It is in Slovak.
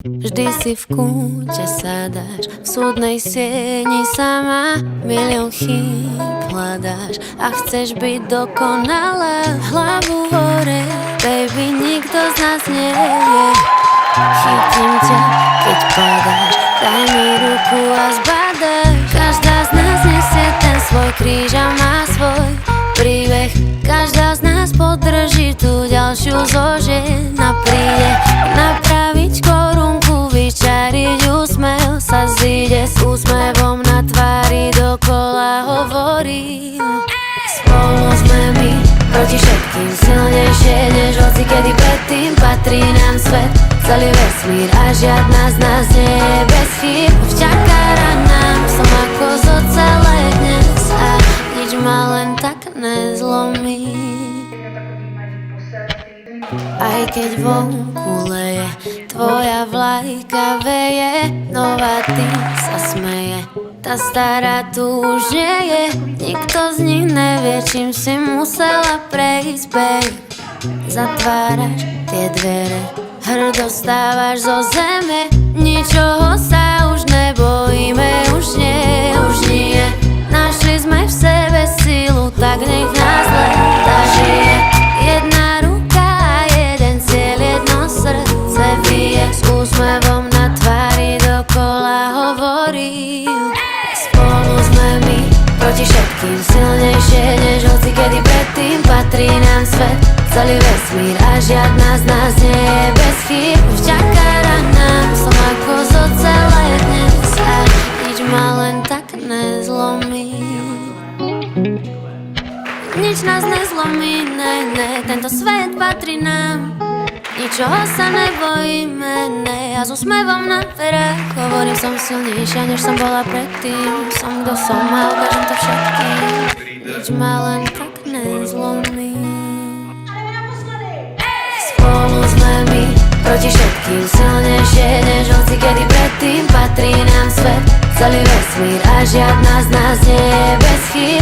Vždy si v kúte sadáš, v súdnej sieni sama, milión chýb hľadáš a chceš byť dokonalá. Hlavu hore, baby, nikto z nás nevie. Chytím ťa, keď padáš, daj mi ruku a zbadáš. Každá z nás nesie ten svoj kríž a má svoj príbeh. Každá z nás podrží tú ďalšiu zo žien a príde napraviť korunku, vyčariť úsmev, sa zíde s úsmevom na tvári, dokola hovorí. Spolu sme my, proti všetkým silnejšie než hocikedy predtým. Patrí nám svet, celý vesmír a žiadna z nás nie je bez chýb. Vďaka ranám som ako z ocele dnes a nič ma len tak nezlomí. Aj keď vonku leje, tvoja vlajka veje, nová ty sa smeje, tá stará tu už nie je. Nikto z nich nevie, čím si musela prejsť, babe. Zatváraš tie dvere, hrdo stávaš zo zeme, ničoho sa už nebojíme, už nie, už nie. Našli sme v sebe silu, tak nech nás leta žije. Jedna ruka a jeden cieľ, jedno srdce bije, s úsmevom na tvári dokola hovorí. Spolu sme my, proti všetkým silnejšie než hocikedy predtým. Patrí nám svet, celý vesmír a žiadna z nás nie je bez chýb. Vďaka ranám som ako z ocele dnes a nič ma len tak nezlomí. Nič nás nezlomí, ne, ne, tento svet patrí nám. Ničoho sa nebojíme, ne, a s úsmevom na perách hovorím, som silnejšia, než som bola predtým. Som kto som a ukážem to všetkým. Nič ma len tak nezlomí. Spolu sme my, proti všetkým silnejšie než hocikedy predtým. Patrí nám svet, celý vesmír a žiadna z nás nie je bez chýb.